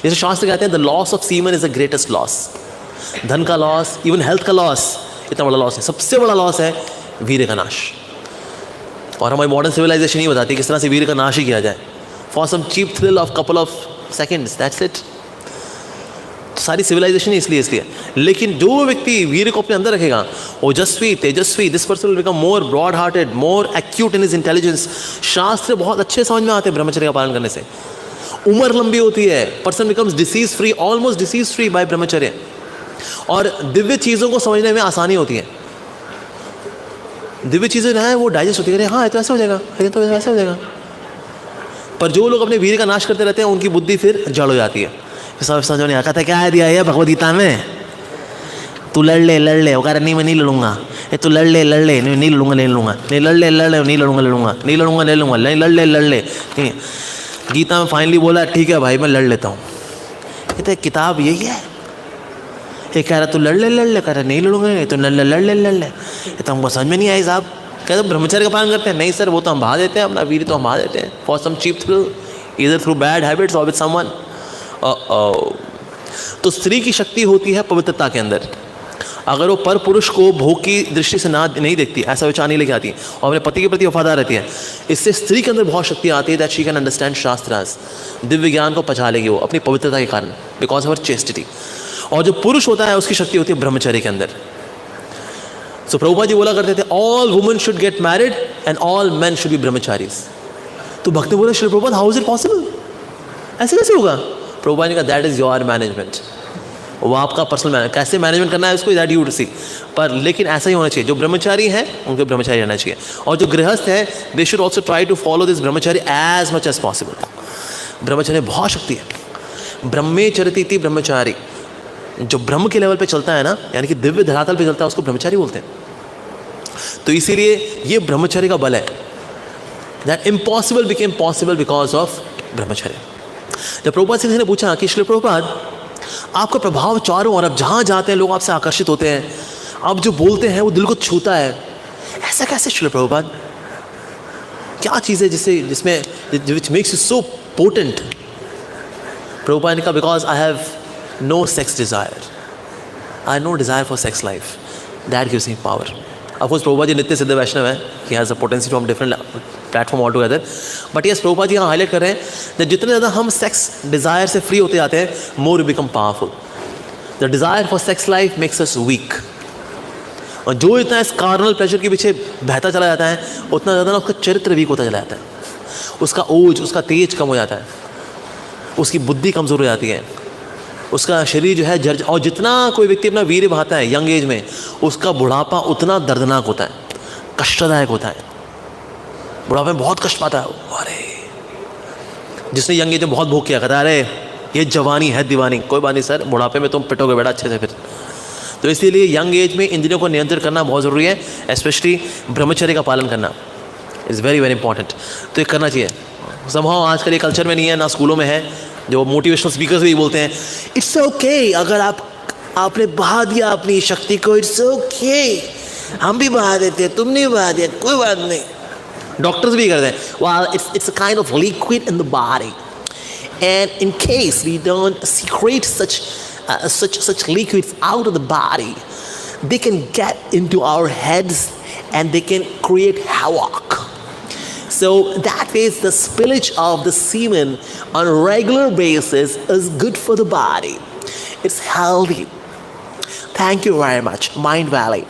जैसे शास्त्र कहते हैं the loss of semen is the greatest loss. धन का लॉस, इवन हेल्थ का लॉस इतना बड़ा लॉस है, सबसे बड़ा लॉस है वीर्य का नाश। और हमारी मॉडर्न सिविलाइजेशन ही बताती है किस तरह से वीर्य का नाश ही किया जाए, for some cheap thrill of couple of seconds, that's it. सारी सिविलाइजेशन ही इसलिए। लेकिन जो व्यक्ति वीर्य को अपने अंदर रखेगा, ओजस्वी, तेजस्वी, this person will become more broad hearted, more acute in his intelligence. शास्त्र बहुत अच्छे समझ में आते हैं ब्रह्मचर्य का पालन करने से। उम्र लंबी होती है, person becomes disease free, almost disease free by brahmacharya. और दिव्य चीज़ों को समझने में आसानी होती है। दिव्य चीज़ें जो है वो डाइजेस्ट होती है, हाँ ये तो ऐसा हो जाएगा, ये तो वैसे हो जाएगा। पर जो लोग अपने वीर्य का नाश करते रहते हैं उनकी बुद्धि फिर जड़ हो जाती है। सब समझ नहीं आता, क्या है दिया है भगवद गीता में, तू लड़ ले, वो कह रहा नहीं मैं नहीं लड़ूंगा, तू लड़ ले नहीं लड़ूंगा, नहीं लड़ ले नहीं लड़ूंगा। गीता में फाइनली बोला ठीक है भाई मैं लड़ लेता हूँ। ये तो किताब यही है। ये कह रहा तू लड़ ले, कह रहा नहीं लड़ूंगा, तो लड़ ले। ये तो हमको समझ में नहीं आई साहब। कहते तो ब्रह्मचर्य का पालन करते हैं, नहीं सर वो तो हम बहा देते हैं, अपना वीर्य तो हम बहा देते हैं for some cheap thrill, either through bad habits और विद समवन। तो स्त्री की शक्ति होती है पवित्रता के अंदर। अगर वो पर पुरुष को भोग की दृष्टि से नहीं देखती, ऐसा विचार नहीं लेके आती और अपने पति के प्रति वफादार रहती है, इससे स्त्री के अंदर बहुत शक्ति आती है that she can understand shastras. Divya ज्ञान को पचा लेगी वो अपनी पवित्रता के कारण, बिकॉज ऑफ हर चेस्टिटी। और जो पुरुष होता है उसकी शक्ति होती है ब्रह्मचर्य के अंदर। सो प्रभुपाद जी बोला करते थे all women should get married and all man should be brahmacharis. तो भक्त बोले Shri Prabhupada how is it possible, ऐसे कैसे होगा? प्रभुपाद जी का दैट इज योर मैनेजमेंट, वो आपका पर्सनल मैनेज, कैसे मैनेजमेंट करना है उसको दैट यू वुड सी। पर लेकिन ऐसा ही होना चाहिए, जो ब्रह्मचारी हैं उनको ब्रह्मचारी रहना चाहिए, और जो गृहस्थ हैं they should also try to follow this brahmachari as much as possible. ब्रह्मचर्य बहुत शक्ति है। ब्रह्मे चरती ब्रह्मचारी, जो ब्रह्म के लेवल पे चलता है ना, यानी कि दिव्य धरातल पे चलता है, उसको ब्रह्मचारी बोलते हैं। तो इसीलिए ये ब्रह्मचर्य का बल है, that impossible became possible because of ब्रह्मचर्य। जब प्रभुपाद से किसी ने पूछा कि श्री प्रभुपाद आपका प्रभाव चारों ओर, अब जहाँ जाते हैं लोग आपसे आकर्षित होते हैं, आप जो बोलते हैं वो दिल को छूता है, ऐसा कैसे श्री प्रभुपाद? क्या चीज़ है जिसमें which makes you so potent? Prabhupada ने कहा because I have no sex desire, I have no desire for sex life, that gives me power. Of course Prabhupada ji नित्य सिद्ध वैष्णव है, he has a potency from different platform altogether, but yes Prabhupada जी यहाँ highlight कर रहे हैं कि जितने ज़्यादा हम सेक्स डिज़ायर से फ्री होते जाते हैं, more we become powerful. The desire for sex life makes us weak. और जो इतना इस कार्नल प्लेजर के पीछे बहता चला जाता है, उतना ज़्यादा ना उसका चरित्र वीक होता चला जाता है, उसका ओज, उसका तेज कम हो जाता है, उसकी बुद्धि कमज़ोर हो जाती है, उसका शरीर जो है जर्ज। और जितना कोई व्यक्ति अपना वीर्य बहाता है यंग एज में, उसका बुढ़ापा उतना दर्दनाक होता है, कष्टदायक होता है। बुढ़ापे में बहुत कष्ट पाता है। अरे जिसने यंग एज में बहुत भोग किया, कहता है अरे ये जवानी है दीवानी। कोई बात नहीं सर, बुढ़ापे में तुम पिटोगे बेटा अच्छे से फिर। तो इसलिए यंग एज में इंद्रियों को नियंत्रित करना बहुत ज़रूरी है, स्पेशली ब्रह्मचर्य का पालन करना इज़ वेरी वेरी इंपॉर्टेंट। तो ये करना चाहिए। समहाउ आजकल ये कल्चर में नहीं है, ना स्कूलों में है। जो मोटिवेशनल स्पीकर्स भी बोलते हैं इट्स ओके, अगर आपने बहा दिया अपनी शक्ति को, इट्स ओके, हम भी बहा देते हैं, तुम नहीं बहा दिया, कोई बात नहीं। डॉक्टर्स भी करते हैं, well it's a kind of liquid in the body and in case we don't secrete such liquids out of the body, they can get into our heads and they can create havoc. So that is the spillage of the semen on a regular basis is good for the body. It's healthy. Thank you very much, Mind Valley.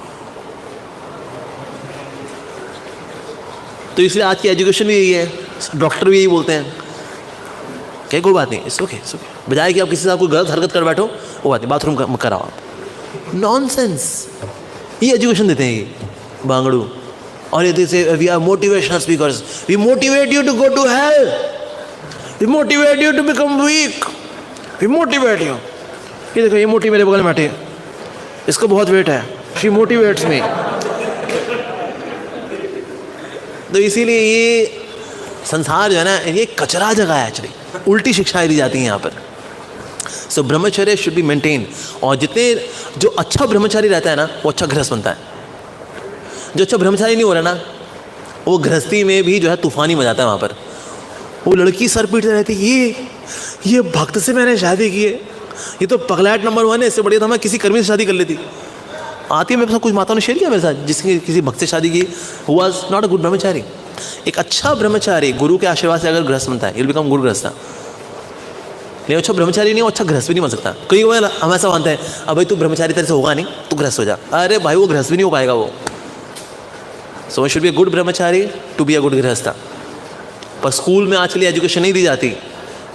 तो इसलिए आज की education भी यही है, doctor भी यही बोलते हैं क्या कोई बात नहीं, इट्स ओके, बजाय कि आप किसी से कोई गलत हरकत कर बैठो, वो बात नहीं, बाथरूम कराओ आप। नॉनसेंस, ये एजुकेशन देते हैं ये बांगड़ू। और ये से we are motivational speakers, we motivate you to go to hell, we motivate you to become weak, we motivate you. ये देखो ये मोटी मेरे बगल में बैठी, इसको बहुत वेट है, शी मोटिवेट्स मी। तो इसीलिए ये संसार जो है ना, ये कचरा जगह है एक्चुअली, उल्टी शिक्षाएं दी जाती हैं यहाँ पर। सो ब्रह्मचर्य शुड बी मेंटेन। और जितने जो अच्छा ब्रह्मचारी रहता है ना, वो अच्छा गृहस्थ बनता है। जो अच्छा ब्रह्मचारी नहीं हो रहा ना, वो गृहस्थी में भी जो है तूफानी मचाता है वहाँ पर। वो लड़की सर पीटते रहती, ये भक्त से मैंने शादी की है, ये तो पगलाट नंबर 1 है, इससे बढ़िया तो मैं किसी कर्मी से शादी कर लेती। आती है मेरे साथ, कुछ माताओं ने शेयर किया मेरे साथ जिसकी किसी भक्त से शादी की, who was not a good ब्रह्मचारी। एक अच्छा ब्रह्मचारी गुरु के आशीर्वाद से अगर गृहस्थ बनता है, विल बिकम गुरु गृहस्थ। नहीं अच्छा ब्रह्मचारी नहीं, अच्छा गृहस्थ भी नहीं बन सकता। कई बार हम ऐसा मानते हैं, अब भाई तू ब्रह्मचारी तेरे से होगा नहीं, तू गृहस्थ हो जा। अरे भाई वो गृहस्थ भी नहीं हो पाएगा वो। So we should be a good brahmachari to be a good grihastha. पर स्कूल में आजकल एजुकेशन नहीं दी जाती,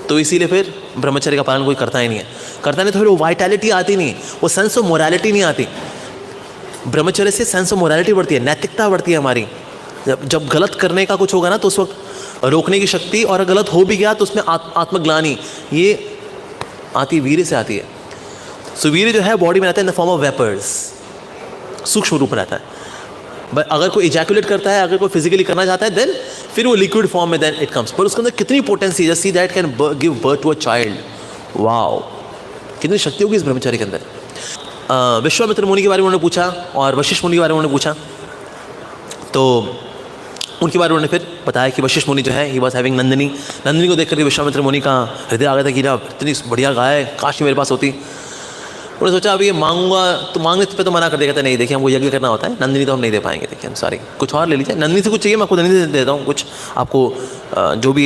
तो इसीलिए फिर ब्रह्मचर्य का पालन कोई करता ही नहीं है। करता नहीं तो फिर वो वाइटैलिटी आती नहीं, वो सेंस ऑफ मोरालिटी नहीं आती। ब्रह्मचर्य से सेंस ऑफ मोरालिटी बढ़ती है, नैतिकता बढ़ती है हमारी। जब गलत करने का कुछ होगा ना तो उस वक्त रोकने की शक्ति, और अगर गलत हो भी गया तो उसमें आत्मग्लानी ये आती वीर्य से आती है। सो वीर्य जो है बॉडी में रहता है in the form of vapours, सूक्ष्म रूप में रहता है। बट अगर कोई इजैकुलेट करता है, अगर कोई फिजिकली करना चाहता है, देन फिर वो लिक्विड फॉर्म में देन इट कम्स। पर उसके अंदर कितनी potency, just see that can give birth to a child. Wow, कितनी शक्ति होगी इस ब्रह्मचारी के अंदर। विश्वामित्र मुनि के बारे में उन्होंने पूछा और वशिष्ठ मुनि के बारे में उन्होंने पूछा, तो उनके बारे में उन्होंने फिर बताया कि वशिष्ठ मुनि जो है he was having Nandini. Nandini को देख करके विश्वामित्र मुनि का हृदय आ गया था कि ना इतनी बढ़िया गाय काश मेरे पास होती। उन्होंने सोचा अभी ये मांगूंगा तो मांगने पे तो मना कर देगा, था नहीं देखिए हमको यज्ञ करना होता है, नंदिनी तो हम नहीं दे पाएंगे, देखिए हम सॉरी, कुछ और ले लीजिए। नंदिनी से कुछ चाहिए मैं आपको नंदिनी से देता हूँ, कुछ आपको जो भी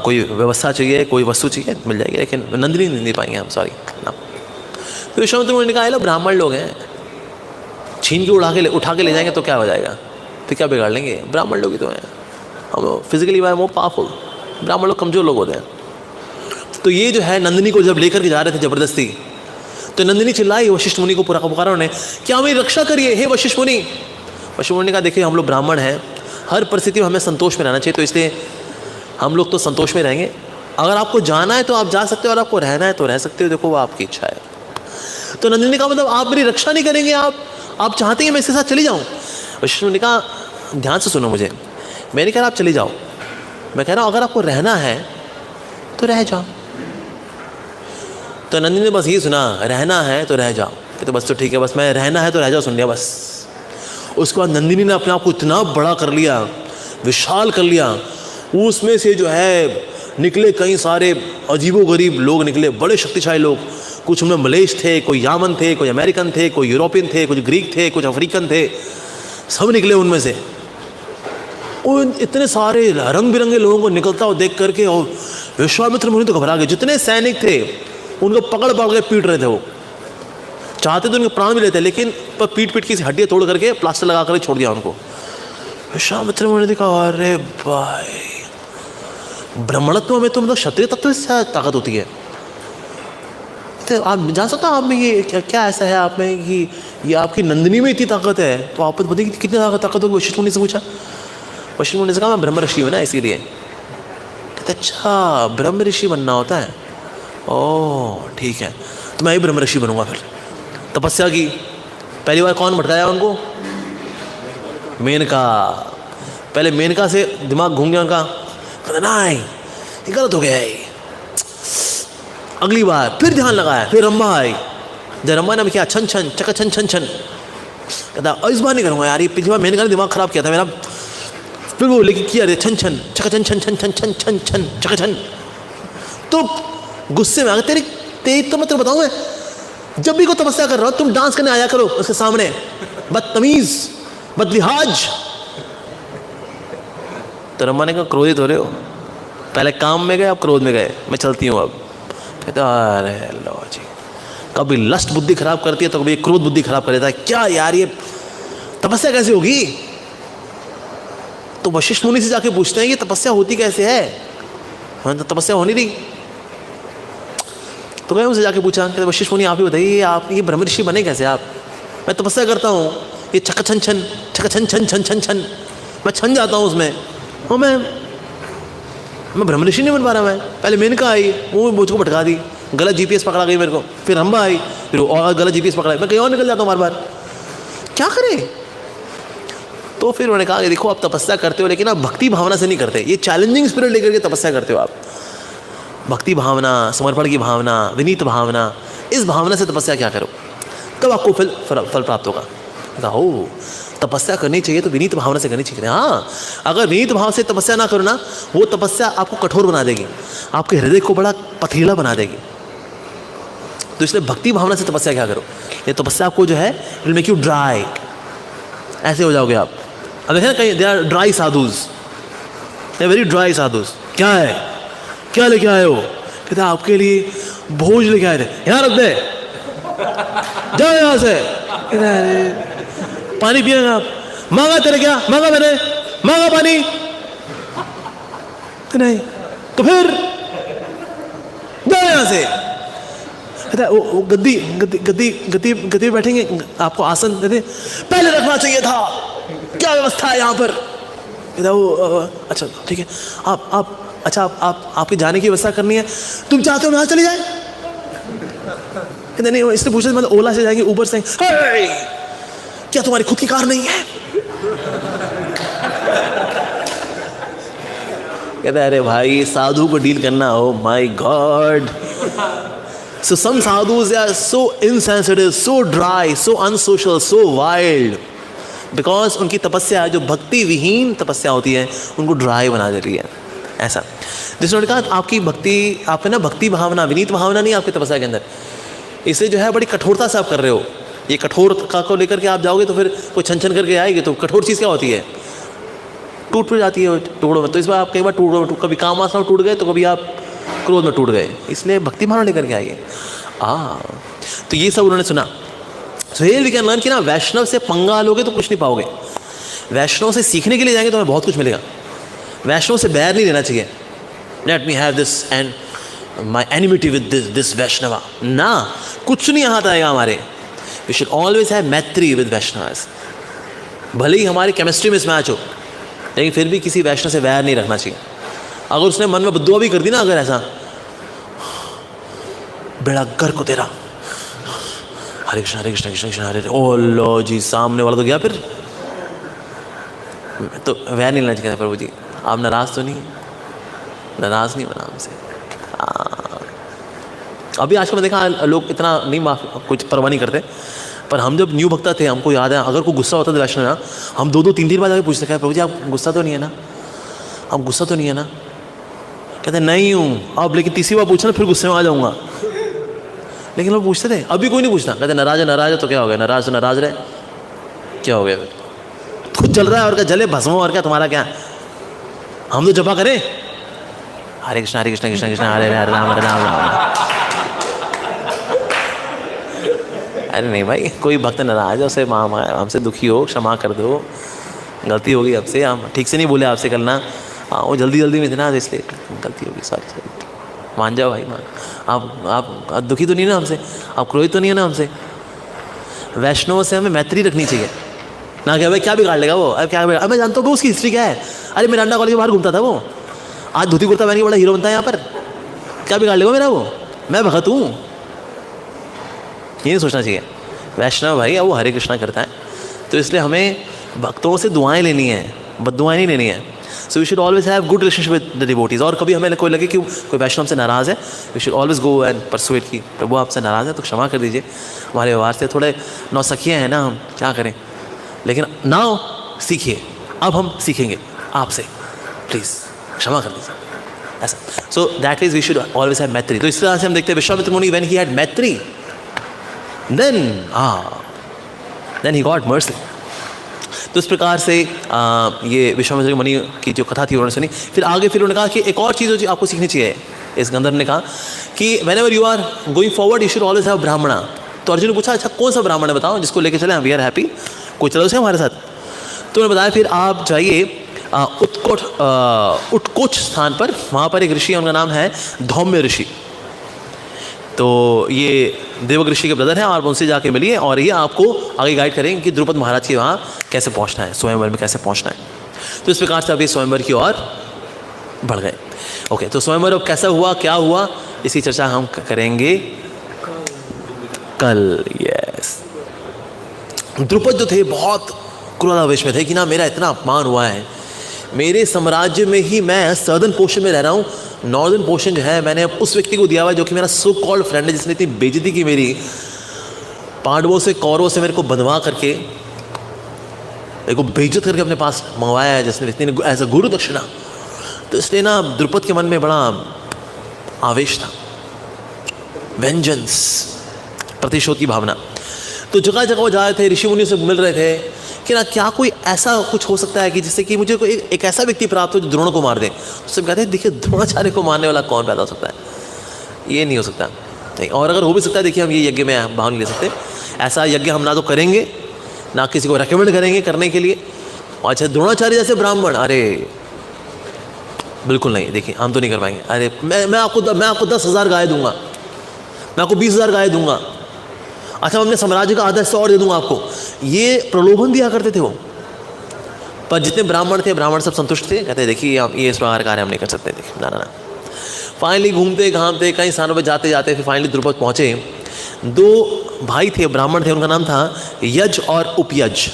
कोई व्यवस्था चाहिए, कोई वस्तु चाहिए मिल जाएगी, लेकिन नंदिनी नहीं दे पाएंगे हम, सॉरी ना। तो विश्वामित्र मुनि ने कहा ब्राह्मण लोग हैं, छीन के उठा के ले जाएंगे तो क्या हो जाएगा, तो क्या बिगाड़ लेंगे, ब्राह्मण लोग ही तो हैं, हम physically we are more powerful, ब्राह्मण लोग कमजोर लोग होते हैं। तो ये जो है नंदिनी को जब लेकर के जा रहे थे जबरदस्ती, तो नंदिनी चिल्लाई वशिष्ठ मुनि को, पूरा पुकारा उन्होंने, क्या मेरी रक्षा करिए हे वशिष्ठ मुनि। वशिष्ठ मुनि ने कहा देखिए हम लोग ब्राह्मण हैं, हर परिस्थिति में हमें संतोष में रहना चाहिए, तो इसलिए हम लोग तो संतोष में रहेंगे। अगर आपको जाना है तो आप जा सकते हो, और आपको रहना है तो रह सकते हो, देखो वो आपकी इच्छा है। तो नंदिनी ने कहा मतलब आप मेरी रक्षा नहीं करेंगे, आप चाहते हैं मैं इसके साथ चली जाऊँ। वशिष्ठ मुनि ने कहा ध्यान से सुनो मुझे, मैंने कहा आप चले जाओ, मैं कह रहा हूँ अगर आपको रहना है तो रह जाओ। तो नंदिनी ने बस ये सुना, रहना है तो रह जाओ, तो बस तो ठीक है, बस मैं रहना है तो रह जाओ सुन लिया बस। उसके बाद नंदिनी ने अपने आप को इतना बड़ा कर लिया, विशाल कर लिया, उसमें से जो है निकले कई सारे अजीबोगरीब लोग निकले, बड़े शक्तिशाली लोग, कुछ उनमें मलेश थे, कोई यामन थे, कोई अमेरिकन थे, कोई यूरोपियन थे, कुछ ग्रीक थे, कुछ अफ्रीकन थे, सब निकले उनमें से। उन इतने सारे रंग बिरंगे लोगों को निकलता हुआ देख करके और विश्वामित्र मुनि तो घबरा गए। जितने सैनिक थे उनको पकड़ के पीट रहे थे, वो चाहते तो उनके प्राण भी लेते, लेकिन पर पीट की हड्डियाँ तोड़ करके प्लास्टर लगा कर छोड़ दिया उनको। विश्वामित्र मुनि ने कहा अरे भाई, ब्राह्मणत्व में तो मतलब क्षत्रिय तत्व से ताकत होती है। तो आप जान सकते हो आप में ये क्या ऐसा है आप में कि ये आपकी नंदिनी में इतनी ताकत है, तो आप बताइए कितनी ताकत होगी। वशिष्ठ मुनि से पूछा, वशिष्ठ मुनि से कहा मैं ब्रह्म ऋषि हूँ ना इसीलिए। कहते अच्छा ब्रह्म ऋषि बनना होता है, ओह ठीक है, तो मैं ही ब्रह्म ऋषि बनूंगा। फिर तपस्या की, पहली बार कौन भटकाया उनको, मेनका। पहले मेनका से दिमाग घूम गया उनका, नहीं ये गलत हो गया है। अगली बार फिर ध्यान लगाया, फिर रंभा आई, जब रंभा ने किया छन छन चका छन छन छन, कहता इस बार नहीं करूँगा यार, ये पिछली बार मेनका ने दिमाग खराब किया था मेरा। फिर वो लेकिन किया छन छन चका छन छन छन छन छन छन छन चका छन। तो गुस्से में आ गए, तेरी तो मैं तेरे बताऊँ, जब भी कोई तपस्या कर रहा हो तुम डांस करने आया करो उसके सामने, बदतमीज बदलिहाज। तो रम्मा ने कहा क्रोधित हो रहे हो, पहले काम में गए अब क्रोध में गए, मैं चलती हूँ अब। कहता अरे लो जी, कभी लस्ट बुद्धि खराब करती है तो कभी क्रोध बुद्धि खराब कर देता है, क्या यार ये तपस्या कैसे होगी। तो वशिष्ठ मुनि से जाके पूछते हैं कि तपस्या होती कैसे है, तो तपस्या होनी नहीं। तो मैं उनसे जाके पूछा, कहते वशिष्ठ मुनि आप ही बताइए, आप ये ब्रह्म ऋषि बने कैसे आप। मैं तपस्या करता हूँ, ये छक छन छन छक छन छन छन छन छन, मैं छन जाता हूँ उसमें, और मैं ब्रह्म ऋषि नहीं बन पा रहा। मैं पहले मेनका आई, वो मुझको भटका दी, गलत जीपीएस पकड़ा गई मेरे को, फिर रंभा आई, फिर और गलत जीपीएस पकड़ा, मैं कहीं और निकल जाता हूँ बार बार, क्या करें। तो फिर उन्होंने कहा कि देखो आप तपस्या करते हो लेकिन आप भक्ति भावना से नहीं करते, ये चैलेंजिंग स्पिरिट लेकर के तपस्या करते हो आप, भक्ति भावना, समर्पण की भावना, विनीत भावना, इस भावना से तपस्या क्या करो, तब आपको फल प्राप्त होगा। कहा हो, तपस्या करनी चाहिए तो विनीत भावना से करनी चाहिए। हाँ, अगर विनीत भाव से तपस्या ना करो ना, वो तपस्या आपको कठोर बना देगी, आपके हृदय को बड़ा पथरीला बना देगी। तो इसलिए भक्ति भावना से तपस्या क्या करो, ये तपस्या आपको जो है it will make you dry, ऐसे हो जाओगे आप। अब देखें ना कहीं they are dry sadhus, they very dry sadhus. क्या है, क्या लेके आए हो? कहते आपके लिए भोज लेके आए थे, यहाँ रख दे, जाओ यहाँ से। पानी पिएगा आप? मांगा तेरे, क्या मांगा मैंने? मांगा पानी तो नहीं, तो फिर जाओ यहाँ से। कहता वो गद्दी गद्दी गद्दी गद्दी गद्दी बैठेंगे, आपको आसन देते, पहले रखना चाहिए था, क्या व्यवस्था है यहाँ पर? कहता वो अच्छा ठीक है, आप अच्छा आप आपकी जाने की व्यवस्था करनी है, तुम चाहते हो मैं यहाँ चले जाए? कहते नहीं, इसलिए पूछे मतलब ओला से जाएंगे, उबर से जाएंगे, क्या तुम्हारी खुद की कार नहीं है? कहता अरे भाई साधु को डील करना हो, my God. So some sadhus, they are so insensitive, so dry, so unsocial, so wild, because उनकी तपस्या जो भक्ति विहीन तपस्या होती है उनको ड्राई बना देती है। ऐसा जिसने कहा आपकी भक्ति, आपने ना भक्ति भावना, विनीत भावना नहीं आपकी तपस्या के अंदर, इसे जो है बड़ी कठोरता से आप कर रहे हो। ये कठोरता को लेकर के आप जाओगे तो फिर कोई छन छन करके आएगी, तो कठोर चीज़ क्या होती है? टूट जाती है टुकड़ों में। तो इस बार आप कई बार टुकड़ों में, कभी काम वासना टूट गए तो कभी आप क्रोध में टूट गए, इसलिए भक्ति भावना लेकर के आएंगे। तो ये सब उन्होंने सुना। So here we can learn कि ना वैष्णव से पंगा लोगे तो कुछ नहीं पाओगे, वैष्णव से सीखने के लिए जाएंगे तो हमें बहुत कुछ मिलेगा। वैष्णव से बैर नहीं लेना चाहिए, let me have this and my enmity with this Vaishnava, ना, कुछ नहीं हाथ आएगा हमारे। वी शुड ऑलवेज हैव मैत्री विद वैष्णव्स। भले ही हमारी केमिस्ट्री में मैच हो, लेकिन फिर भी किसी वैष्णव से वैर नहीं रखना चाहिए। अगर उसने मन में बद्दुआ भी कर दी ना, अगर ऐसा, बेड़ा कर को तेरा, हरे कृष्ण कृष्ण कृष्ण हरे, ओ लो जी, सामने वाला तो गया, फिर तो वैर नहीं लेना चाहिए। प्रभु जी आप नाराज तो नहीं, नाराज नहीं बना हमसे। अभी आजकल मैं देखा लोग इतना नहीं कुछ परवाह नहीं करते, पर हम जब न्यू भक्ता थे हमको याद है, अगर कोई गुस्सा होता था वैष्णव ना, हम 2-3 बार जाके पूछते, प्रभु जी आप गुस्सा तो नहीं है ना, आप गुस्सा तो नहीं है ना? कहते नहीं हूँ। अब लेकिन तीसरी बार पूछना फिर गुस्से में आ जाऊँगा, लेकिन लोग पूछते थे। अभी कोई नहीं पूछता, कहते नाराज है तो क्या हो गया, नाराज तो नाराज रहे, क्या हो गया, फिर खुद जल रहा है और क्या जले भस्म, और क्या तुम्हारा क्या, हम तो जपा करें हरे कृष्ण कृष्ण कृष्ण हरे राम हरे राम राम। अरे नहीं भाई, कोई भक्त नाराज है, उसे हमसे दुखी हो, क्षमा कर दो, गलती होगी आपसे, हम ठीक से नहीं बोले आपसे कल ना, वो जल्दी में थे ना, इसलिए गलती होगी, सॉरी, मान जाओ भाई, मान। आप दुखी तो नहीं ना हमसे, आप क्रोधित तो नहीं है ना हमसे। वैष्णव से हमें मैत्री रखनी चाहिए ना, क्या भाई क्या बिगाड़ लेगा वो, अब क्या बिगाड़, मैं जानता हूँ उसकी हिस्ट्री क्या है। अरे मिरांडा कॉलेज में बाहर घूमता था वो, आज धोती कुर्ता पहन के बड़ा हीरो बनता है यहाँ पर, क्या बिगाड़ लेगा मेरा वो, मैं भगत हूँ, ये नहीं सोचना चाहिए। वैष्णव भाई वो हरे कृष्णा करता है, तो इसलिए हमें भक्तों से दुआएं लेनी है, बद्दुआएं नहीं लेनी है। So we should always have good relationship with the devotees. और कभी हमें कोई लगे कि कोई वैष्णव से नाराज़ है, we should always go and persuade कि प्रभु आपसे नाराज़ है तो क्षमा कर दीजिए, हमारे व्यवहार से थोड़े नौसखिए हैं ना, हम क्या करें, लेकिन नाउ सीखिए, अब हम सीखेंगे आपसे, प्लीज़ क्षमा कर दीजिए, ऐसा। So that is we should always have maitri. तो इस तरह से हम देखते हैं विश्वामित्र मुनि व्हेन ही हैड मैत्री, then he got mercy। तो इस प्रकार से ये विश्वामित्र मुनि की जो कथा थी उन्होंने सुनी। फिर आगे फिर उन्होंने कहा कि एक और चीज़ जो आपको सीखनी चाहिए, इस गंधर्व ने कहा कि whenever you are going forward you should always have ब्राह्मणा। तो अर्जुन ने पूछा अच्छा कौन सा ब्राह्मण है बताओ जिसको लेके चले, वी आर हैप्पी, कोई चलो से हमारे साथ। तो उन्होंने बताया फिर आप जाइए उत्कोच स्थान पर, वहाँ पर एक ऋषि है, उनका नाम है धौम्य ऋषि। तो ये देवक ऋषि के ब्रदर हैं, आप उनसे जाके मिलिए और ये आपको आगे गाइड करेंगे कि द्रुपद महाराज के वहाँ कैसे पहुँचना है, स्वयंवर में कैसे पहुँचना है। तो इस प्रकार से अभी स्वयंवर की ओर बढ़ गए। ओके, तो स्वयंवर अब कैसा हुआ, क्या हुआ, इसकी चर्चा हम करेंगे कल। यस, द्रुपद जो थे बहुत क्रोधावेश में थे कि ना मेरा इतना अपमान हुआ है, मेरे साम्राज्य में ही मैं सदर्न पोर्शन में रह रहा हूँ, नॉर्दर्न पोर्शन जो है मैंने उस व्यक्ति को दिया हुआ है जो कि मेरा सो कॉल्ड फ्रेंड है, जिसने इतनी बेइज्जती की मेरी, पांडवों से कौरवों से मेरे को बंधवा करके एक को बेइज्जत करके अपने पास मंगवाया है जिसने इतनी एज अ गुरु दक्षिणा। तो इसलिए ना द्रुपद के मन में बड़ा आवेश था, वेंजेंस, प्रतिशोध की भावना। तो जगह जगह वो जा रहे थे, ऋषि मुनि से मिल रहे थे कि ना क्या कोई ऐसा कुछ हो सकता है कि जिससे कि मुझे कोई एक ऐसा व्यक्ति प्राप्त हो जो द्रोण को मार दे। तो सब कहते हैं देखिए द्रोणाचार्य को मारने वाला कौन पैदा हो सकता है, ये नहीं हो सकता। नहीं, और अगर हो भी सकता है देखिए हम ये यज्ञ में भाग नहीं ले सकते, ऐसा यज्ञ हम ना तो करेंगे ना किसी को रेकमेंड करेंगे करने के लिए। अच्छा द्रोणाचार्य जैसे ब्राह्मण, अरे बिल्कुल नहीं, देखिए हम तो नहीं कर पाएंगे। अरे मैं आपको 10,000 गाय दूंगा, मैं आपको 20,000 गाय दूंगा, अच्छा मैं अपने साम्राज्य का आधा हिस्सा और दे दूंगा आपको। ये प्रलोभन दिया करते थे वो। पर जितने ब्राह्मण थे, ब्राह्मण सब संतुष्ट थे, कहते देखिए हम ये इस प्रकार कार्य हम नहीं कर सकते। देखिए ना ना ना, फाइनली घूमते घामते कई स्थानों पर जाते जाते फिर फाइनली द्रुपद पहुँचे। 2 भाई थे, ब्राह्मण थे, उनका नाम था यज और उपयज।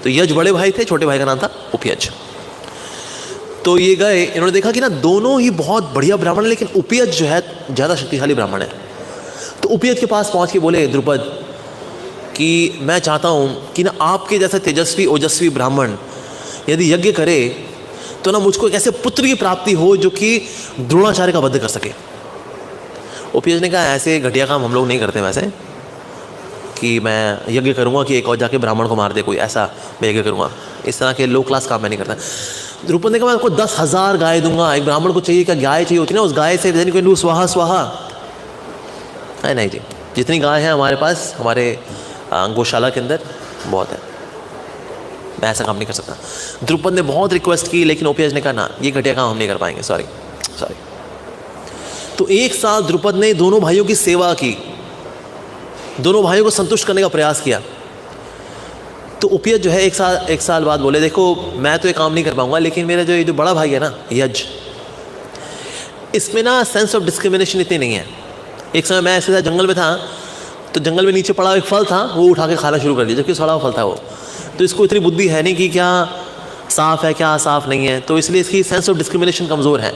तो यज बड़े भाई थे, छोटे भाई का नाम था उपयज। तो ये गए, इन्होंने देखा कि ना दोनों ही बहुत बढ़िया ब्राह्मण है, लेकिन उपयज जो है ज़्यादा शक्तिशाली ब्राह्मण है। तो उपयज के पास पहुँच के बोले द्रुपद कि मैं चाहता हूँ कि ना आपके जैसा तेजस्वी ओजस्वी ब्राह्मण यदि यज्ञ करे तो ना मुझको एक ऐसे पुत्र की प्राप्ति हो जो कि द्रोणाचार्य का वध कर सके। उपयज ने कहा ऐसे घटिया काम हम लोग नहीं करते वैसे, कि मैं यज्ञ करूँगा कि एक और जाके ब्राह्मण को मार दे कोई, ऐसा मैं यज्ञ करूँगा, इस तरह के लो क्लास काम मैं नहीं करता। द्रुपद ने कहा मैं आपको 10,000 गाय दूंगा। एक ब्राह्मण को चाहिए क्या गाय चाहिए होती ना, उस गाय से देन को स्वाहा स्वाहा है। नहीं जी, जितनी गाय है हमारे पास, हमारे गौशाला के अंदर बहुत है, मैं ऐसा काम नहीं कर सकता। द्रुपद ने बहुत रिक्वेस्ट की, लेकिन उपयज ने कहा ना ये घटिया काम हम नहीं कर पाएंगे, सॉरी। तो 1 साल द्रुपद ने दोनों भाइयों की सेवा की, दोनों भाइयों को संतुष्ट करने का प्रयास किया। तो उपयज जो है एक साल बाद बोले देखो मैं तो ये काम नहीं कर पाऊंगा, लेकिन मेरा जो बड़ा भाई है ना यज, इसमें ना सेंस ऑफ डिस्क्रिमिनेशन इतनी नहीं है। एक समय मैं ऐसे जंगल में था, तो जंगल में नीचे पड़ा एक फल था, वो उठा के खाना शुरू कर दिया, जबकि सड़ा हुआ फल था वो। तो इसको इतनी बुद्धि है नहीं कि क्या साफ़ है क्या साफ़ नहीं है, तो इसलिए इसकी सेंस ऑफ डिस्क्रिमिनेशन कमज़ोर है।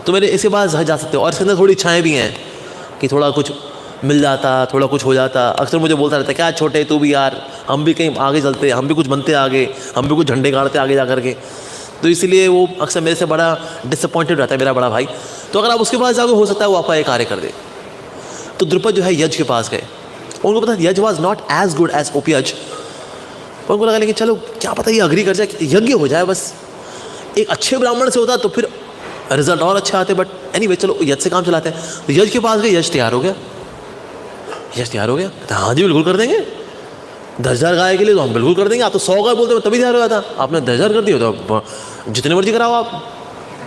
तो मेरे इसके बाद जा सकते हो। और इसके अंदर थोड़ी इच्छाएँ भी हैं कि थोड़ा कुछ मिल जाता, थोड़ा कुछ हो जाता। अक्सर मुझे बोलता रहता है क्या छोटे तू भी यार, हम भी कहीं आगे चलते, हम भी कुछ बनते आगे, हम भी कुछ झंडे गाड़ते आगे जा करके। तो इसलिए वो अक्सर मेरे से बड़ा डिसअपॉइंटेड रहता है मेरा बड़ा भाई। तो अगर आप उसके पास जाओगे हो सकता है वो आपका एक कार्य कर दे। तो द्रुपद जो है यज के पास गए, उनको पता Yaj was not as good as Upayaj. उनको लगा लेकिन चलो क्या पता ये अग्री कर जाए, यज्ञ हो जाए बस। एक अच्छे ब्राह्मण से होता तो फिर रिजल्ट और अच्छे आते, बट एनीवे चलो यज से काम चलाते हैं। तो यज के पास गए, यज तैयार हो गया। यज तैयार हो गया, हाँ जी बिल्कुल कर देंगे, 10,000 गाय के लिए तो हम बिल्कुल कर देंगे। आप तो 100 गाय बोलते तभी तैयार हो गया था, आपने 10,000 कर दिया तो जितने मर्जी कराओ आप,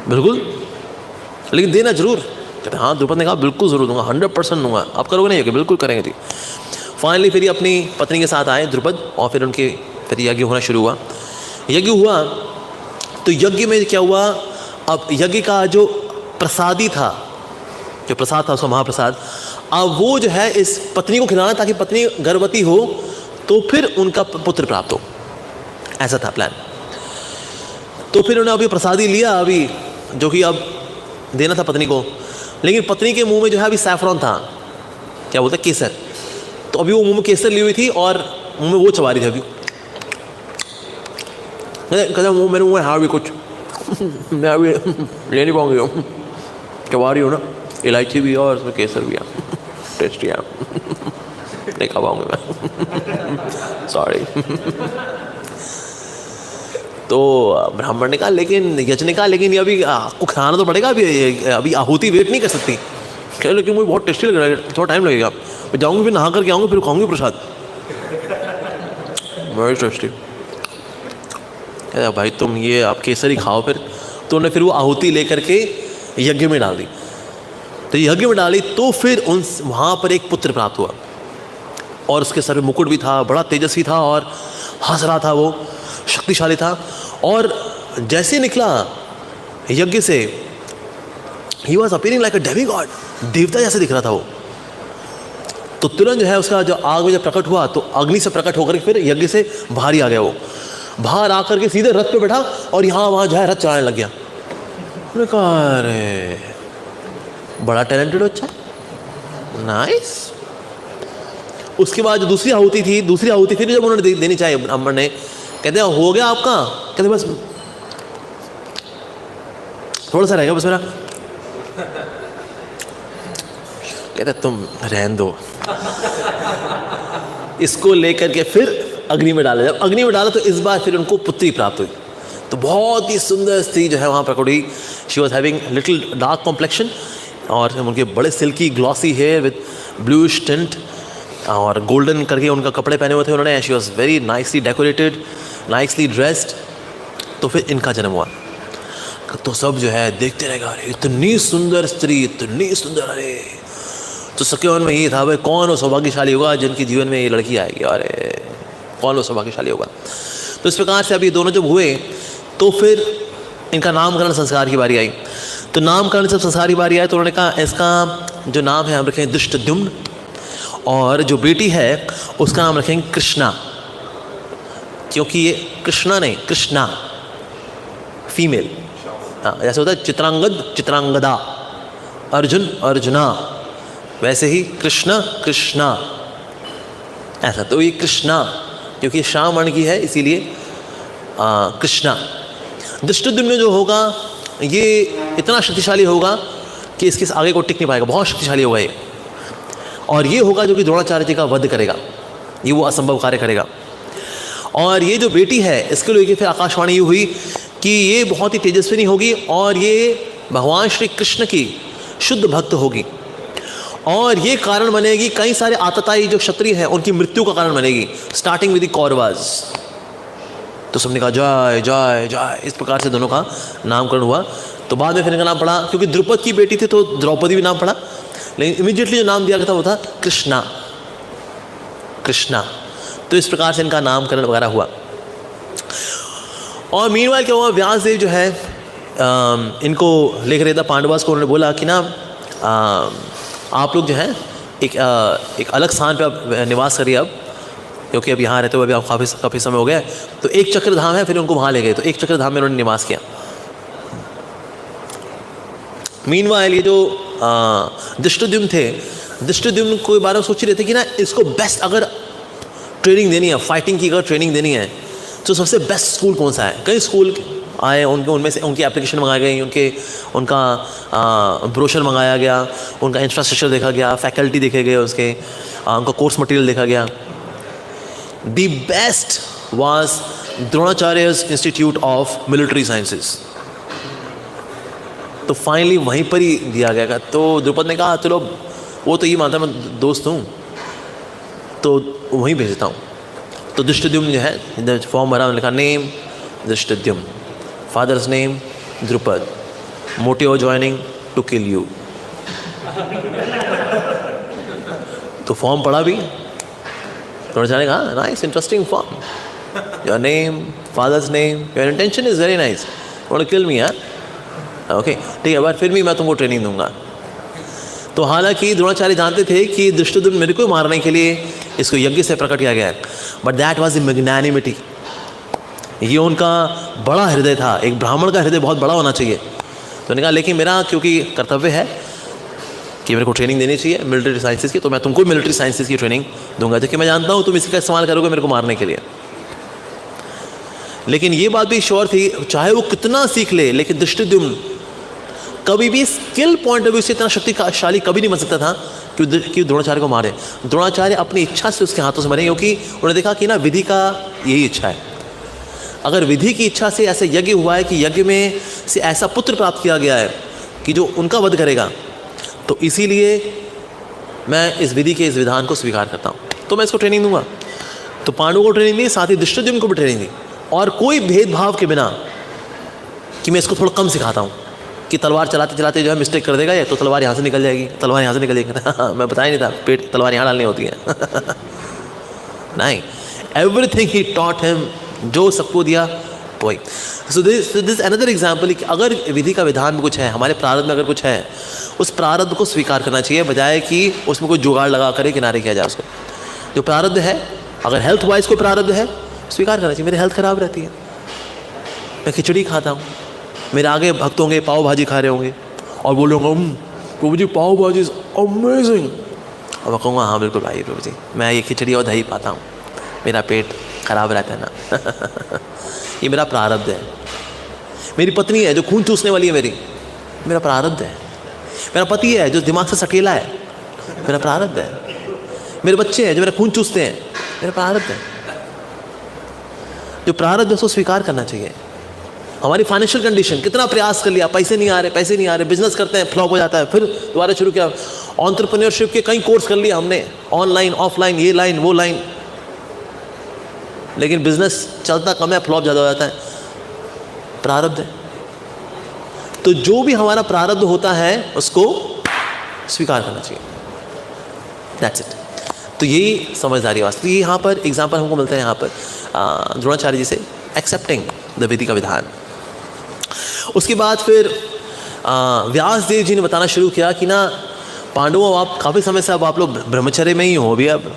बिल्कुल, लेकिन देना जरूर। कहते हाँ, द्रुपद ने कहा बिल्कुल जरूर दूंगा, 100% दूंगा, आप करोगे नहीं? बिल्कुल करेंगे जी। फाइनली फिर अपनी पत्नी के साथ आए द्रुपद, और फिर उनके फिर यज्ञ होना शुरू हुआ। यज्ञ हुआ तो यज्ञ में क्या हुआ, अब यज्ञ का जो प्रसादी था, जो प्रसाद था उसका महाप्रसाद, अब वो जो है इस पत्नी को खिलाना ताकि पत्नी गर्भवती हो तो फिर उनका पुत्र प्राप्त हो, ऐसा था प्लान। तो फिर उन्होंने अभी प्रसादी लिया, अभी जो कि अब देना था पत्नी को, लेकिन पत्नी के मुंह में जो है अभी सैफरॉन था, क्या बोलते हैं, केसर। तो अभी वो मुंह में केसर ली हुई थी और मुंह में वो चबा रही थी। अभी कहते वो मेरे मुंह में हाँ भी कुछ मैं अभी ले नहीं पाऊंगी, चबा रही हूँ ना, इलायची भी है और उसमें केसर भी है, टेस्टी है, नहीं खा पाऊंगी मैं, सॉरी। तो ब्राह्मण ने कहा, लेकिन यज ने कहा लेकिन ये अभी आपको खाना तो पड़ेगा, अभी आहुति वेट नहीं कर सकती। कह लेकिन मुझे बहुत टेस्टी लग रहा है, थोड़ा टाइम लगेगा, मैं जाऊँगी फिर नहा करके आऊँगी, फिर खाऊंगी प्रसाद, वेरी टेस्टी। भाई तुम ये आप केसर ही खाओ। फिर तो उन्होंने फिर वो आहुति लेकर के यज्ञ में डाल दी। तो यज्ञ में डाली तो फिर उन वहाँ पर एक पुत्र प्राप्त हुआ, और उसके सर में मुकुट भी था, बड़ा तेजस्वी था और हंस रहा था, वो शक्तिशाली था। और जैसे निकला यज्ञ से, he was appearing like a demigod, देवता जैसे दिख रहा था वो। तो तुरंत जो है उसका जो आग में जब प्रकट हुआ तो अग्नि से प्रकट होकर फिर यज्ञ से बाहर ही आ गया। वो बाहर आकर के सीधे रथ पे बैठा और यहाँ वहाँ जो है रथ चलाने लग गया। मैंने कहा अरे बड़ा टैलेंटेड, अच्छा नाइस। उसके बाद जो दूसरी आहुति थी जब उन्होंने देनी चाहिए ब्राह्मण ने, कहते हो गया आपका? कहते बस थोड़ा सा रहेगा बस मेरा। कहते तुम रहने दो। इसको लेकर के फिर अग्नि में डाला। जब अग्नि में डाला तो इस बार फिर उनको पुत्री प्राप्त हुई। तो बहुत ही सुंदर स्त्री जो है वहाँ प्रकट हुई। She was having little dark complexion और उनके बड़े silky glossy hair with bluish tint और गोल्डन करके उनका कपड़े पहने हुए थे उन्होंने। She was very nicely decorated, nicely dressed. तो फिर इनका जन्म हुआ। तो सब जो है देखते रहेगा, अरे इतनी सुंदर स्त्री, इतनी सुंदर, अरे। तो सबके मन में ये था, भाई कौन वो सौभाग्यशाली होगा जिनके जीवन में ये लड़की आएगी, अरे कौन वो सौभाग्यशाली होगा। तो इस प्रकार से अब ये दोनों जब हुए तो फिर इनका नामकरण संस्कार की बारी आई। तो नामकरण जब संस्कार की बारी आई तो उन्होंने कहा इसका जो नाम है हम रखेंगे दृष्टद्युम्न, और जो बेटी है उसका नाम रखेंगे कृष्णा, क्योंकि ये कृष्णा नहीं, कृष्णा फीमेल। हाँ, जैसे होता है चित्रांगद चित्रांगदा, अर्जुन अर्जुना, वैसे ही कृष्ण कृष्णा, ऐसा। तो ये कृष्णा क्योंकि श्याम वर्ण की है इसीलिए कृष्णा। दृष्टद्युम्न जो होगा ये इतना शक्तिशाली होगा कि इसके आगे को टिक नहीं पाएगा, बहुत शक्तिशाली होगा ये। और ये होगा जो कि द्रोणाचार्य जी का वध करेगा, ये वो असंभव कार्य करेगा। और ये जो बेटी है इसके लिए फिर आकाशवाणी ये हुई कि ये बहुत ही तेजस्विनी होगी और ये भगवान श्री कृष्ण की शुद्ध भक्त होगी, और ये कारण बनेगी कई सारे आतताई जो क्षत्रिय हैं उनकी मृत्यु का कारण बनेगी, स्टार्टिंग विद द कौरवास। तो सबने कहा जय जय जय, इस प्रकार से दोनों का नामकरण हुआ। तो बाद में फिर इनका नाम पड़ा, क्योंकि द्रुपद की बेटी थी तो द्रौपदी भी नाम पड़ा, लेकिन इमीडिएटली जो नाम दिया गया था वो था कृष्णा, कृष्णा। तो इस प्रकार से इनका नामकरण वगैरह हुआ। और मीनवाइल क्या हुआ, व्यास देव जो है इनको लेकर था पांडवास को, उन्होंने बोला कि ना आप लोग जो है एक अलग स्थान पे आप निवास करिए अब, क्योंकि अब यहाँ रहते हुए अभी आप काफ़ी समय हो गया। तो एक चक्रधाम है, फिर उनको वहाँ ले गए। तो एक चक्रधाम में उन्होंने निवास किया। मीनवाइल ये जो दृष्टद्युम्न थे, दृष्टद्युम्न को बारे में सोच रहे थे कि ना इसको बेस्ट अगर ट्रेनिंग देनी है, फाइटिंग की अगर ट्रेनिंग देनी है तो सबसे बेस्ट स्कूल कौन सा है। कई स्कूल आए, उनमें से उनकी एप्लीकेशन मंगाई गई, उनका ब्रोशर मंगाया गया, उनका इंफ्रास्ट्रक्चर देखा गया, फैकल्टी देखे गए, उनका कोर्स मटेरियल देखा गया। The best was Dronacharya's institute of military sciences. तो फाइनली वहीं पर ही दिया गया। तो द्रुपद ने कहा चलो, वो तो ये मानता मैं दोस्त हूँ तो वहीं भेजता हूँ। तो दृष्टद्युम्न जो है फॉर्म भरा, लिखा name Dhrishtadyumna, father's name Drupad, motive joining to kill you. तो फॉर्म पढ़ा भी, द्रोणाचार्य ने कहा nice interesting form, your name, father's name, your intention is very nice, want to kill me यार, ओके ठीक है, बट फिर भी मैं तुमको ट्रेनिंग दूंगा। तो हालांकि द्रोणाचार्य जानते थे कि दृष्टद्युम्न मेरे को मारने के लिए इसको यज्ञ से प्रकट किया गया है, but that was the magnanimity. ये उनका बड़ा हृदय था, एक ब्राह्मण का हृदय बहुत बड़ा होना चाहिए। तो उन्होंने कहा लेकिन मेरा क्योंकि कर्तव्य है कि मेरे को ट्रेनिंग देनी चाहिए मिलिट्री साइंसेज की, तो मैं तुमको मिलिट्री साइंसेज की ट्रेनिंग दूंगा, क्योंकि मैं जानता हूँ तुम इसका इस्तेमाल करोगे मेरे को मारने के लिए। लेकिन ये बात भी श्योर थी, चाहे वो कितना सीख ले, लेकिन दृष्टद्युम्न कभी भी स्किल पॉइंट ऑफ व्यू से इतना शक्तिशाली कभी नहीं बन सकता था कि द्रोणाचार्य को मारे। द्रोणाचार्य अपनी इच्छा से उसके हाथों से मरे, क्योंकि उन्होंने देखा कि ना विधि का यही इच्छा है। अगर विधि की इच्छा से ऐसे यज्ञ हुआ है कि यज्ञ में से ऐसा पुत्र प्राप्त किया गया है कि जो उनका वध करेगा, तो इसीलिए मैं इस विधि के इस विधान को स्वीकार करता हूँ, तो मैं इसको ट्रेनिंग दूंगा। तो पांडवों को ट्रेनिंग दी, साथ ही दृष्टद्युम्न को भी ट्रेनिंग दी, और कोई भेदभाव के बिना कि मैं इसको थोड़ा कम सिखाता हूँ कि तलवार चलाते चलाते जो है मिस्टेक कर देगा ये, तो तलवार यहाँ से निकल जाएगी, तलवार यहाँ से निकल जाएगी। मैं बताया नहीं था पेट तलवार यहाँ डालनी होती है। नहीं, एवरीथिंग ही टॉट हिम, जो सबको दिया वही। सो दिस अनदर एग्जाम्पल कि अगर विधि का विधान में कुछ है, हमारे प्रारब्ध में अगर कुछ है, उस प्रारब्ध को स्वीकार करना चाहिए, बजाय कि उसमें कोई जुगाड़ लगा करे किनारे किया जाए उसको। जो प्रारब्ध है, अगर हेल्थ वाइज कोई प्रारब्ध है, स्वीकार करना चाहिए। मेरी हेल्थ ख़राब रहती है, मैं खिचड़ी खाता हूँ, मेरे आगे भक्त होंगे पाव भाजी खा रहे होंगे और बोल रहे होंगे प्रभु जी पाव भाजी इज अमेजिंग, और मैं कहूँगा हाँ बिल्कुल भाई प्रभु जी, मैं ये खिचड़ी और दही पाता हूँ, मेरा पेट खराब रहता है ना। ये मेरा प्रारब्ध है। मेरी पत्नी है जो खून चूसने वाली है, मेरा प्रारब्ध है। मेरा पति है जो दिमाग से सकेला है, मेरा प्रारब्ध है। मेरे बच्चे हैं जो मेरा खून चूसते हैं, मेरा प्रारब्ध है। जो प्रारब्ध है उसको स्वीकार करना चाहिए। हमारी फाइनेंशियल कंडीशन, कितना प्रयास कर लिया, पैसे नहीं आ रहे, बिजनेस करते हैं, फ्लॉप हो जाता है, फिर दोबारा शुरू किया। एंटरप्रेन्योरशिप के कई कोर्स कर लिया हमने, ऑनलाइन ऑफलाइन, ये लाइन वो लाइन, लेकिन बिजनेस चलता कम है, फ्लॉप ज़्यादा हो जाता है। प्रारब्ध है। तो जो भी हमारा प्रारब्ध होता है उसको स्वीकार करना चाहिए। That's it. तो यही समझदारी वास्तव। ये यहाँ पर एग्जाम्पल हमको मिलता है यहाँ पर द्रोणाचार्य जी से, एक्सेप्टिंग द विधि का विधान। उसके बाद फिर व्यास देव जी ने बताना शुरू किया कि ना पांडवों, आप काफ़ी समय से अब आप लोग ब्रह्मचर्य में ही हो भी अब,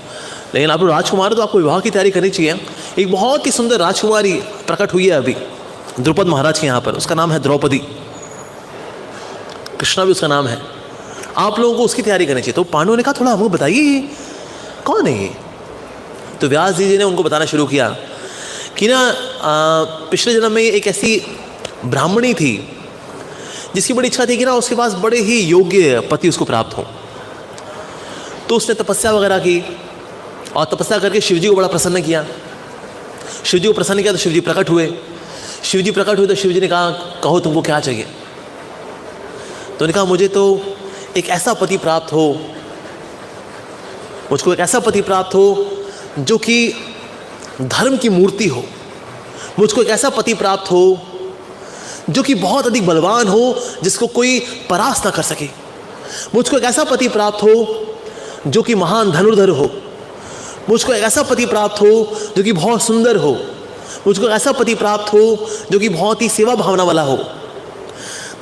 लेकिन आप लोग राजकुमार हो तो आपको विवाह की तैयारी करनी चाहिए। एक बहुत ही सुंदर राजकुमारी प्रकट हुई है अभी द्रुपद महाराज के यहाँ पर, उसका नाम है द्रौपदी, कृष्णा भी उसका नाम है। आप लोगों को उसकी तैयारी करनी चाहिए। तो पांडवों ने कहा थोड़ा हमको बताइए कौन है ये। तो व्यास जी ने उनको बताना शुरू किया कि ना पिछले जन्म में एक ऐसी ब्राह्मणी थी जिसकी बड़ी इच्छा थी कि ना उसके पास बड़े ही योग्य पति उसको प्राप्त हो। तो उसने तपस्या वगैरह की और तपस्या करके शिवजी को बड़ा प्रसन्न किया। शिवजी को प्रसन्न किया तो शिवजी प्रकट हुए। शिवजी प्रकट हुए तो शिवजी ने कहा कहो तुमको क्या चाहिए। तो उन्होंने कहा मुझे तो एक ऐसा पति प्राप्त हो, मुझको एक ऐसा पति प्राप्त हो जो कि धर्म की मूर्ति हो, मुझको एक ऐसा पति प्राप्त हो जो कि बहुत अधिक बलवान हो, जिसको कोई परास्त ना कर सके, मुझको एक ऐसा पति प्राप्त हो जो कि महान धनुर्धर हो, मुझको एक ऐसा पति प्राप्त हो जो कि बहुत सुंदर हो, मुझको एक ऐसा पति प्राप्त हो जो कि बहुत ही सेवा भावना वाला हो।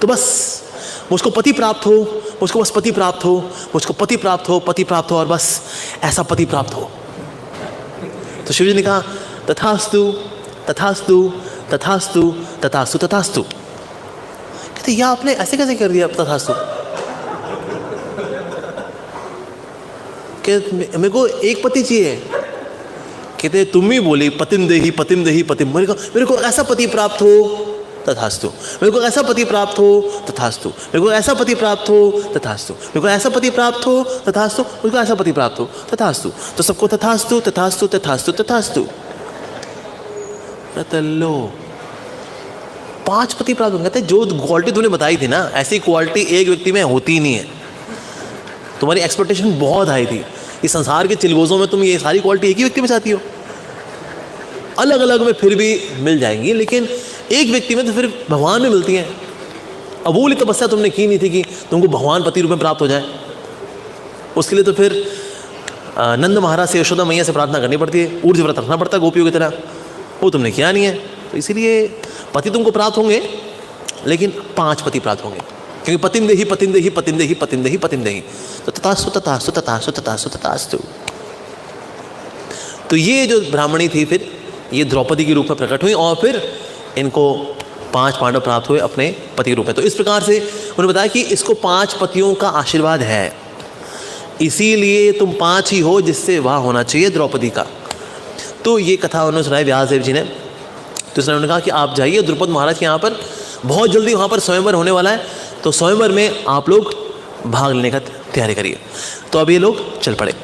तो बस मुझको पति प्राप्त हो, मुझको बस पति प्राप्त हो, मुझको पति प्राप्त हो, पति प्राप्त हो, और बस ऐसा पति प्राप्त हो। तो शिवजी ने कहा तथास्तु तथास्तु तथास्तु तथास्तु तथास्तु। कहते यह आपने ऐसे कैसे कर दिया तथास्तु? मेरे को एक पति चाहिए। कहते तुम ही बोली पतिम देही पतिम देही पतिम। मेरे को ऐसा पति प्राप्त हो तथास्तु, मेरे को ऐसा पति प्राप्त हो तथास्तु, मेरे को ऐसा पति प्राप्त हो तथास्तु, मेरे को ऐसा पति प्राप्त हो तथास्तु, मेरे को ऐसा पति प्राप्त हो तथास्तु। तो सबको तथास्तु तथास्तु तथास्तु तथास्तु। लो 5 पति प्राप्त होंगे। कहते जो क्वालिटी तूने बताई थी ना, ऐसी क्वालिटी एक व्यक्ति में होती ही नहीं है। तुम्हारी एक्सपेक्टेशन बहुत हाई थी। इस संसार के चिलगोजों में तुम ये सारी क्वालिटी एक ही व्यक्ति में चाहती हो। अलग अलग में फिर भी मिल जाएंगी, लेकिन एक व्यक्ति में तो फिर भगवान में मिलती हैं। अब वो वाली तपस्या तुमने की नहीं थी कि तुमको भगवान पति रूप में प्राप्त हो जाए। उसके लिए तो फिर नंद महाराज से, यशोदा मैया से प्रार्थना करनी पड़ती है, ऊर्ज व्रत रखना पड़ता है गोपियों की तरह। वो तुमने किया नहीं है, तो इसीलिए पति तुमको प्राप्त होंगे, लेकिन 5 पति प्राप्त होंगे, क्योंकि पतिम देही पतिम देही पतिम देही पतिम देही पतिम देही। तो तथास्तु तथास्तु तथास्तु तथास्तु तथास्तु। तो ये जो ब्राह्मणी थी फिर ये द्रौपदी के रूप में प्रकट हुई, और फिर इनको 5 पांडव प्राप्त हुए अपने पति रूप में। तो इस प्रकार से उन्होंने बताया कि इसको 5 पतियों का आशीर्वाद है, इसीलिए तुम 5 ही हो जिससे वाह होना चाहिए द्रौपदी का। तो ये कथा उन्होंने सुनाई व्यासदेव जी ने। तो इसने उन्होंने कहा कि आप जाइए द्रुपद महाराज के यहाँ पर, बहुत जल्दी वहाँ पर स्वयंवर होने वाला है, तो स्वयंवर में आप लोग भाग लेने का तैयारी करिए। तो अब ये लोग चल पड़े।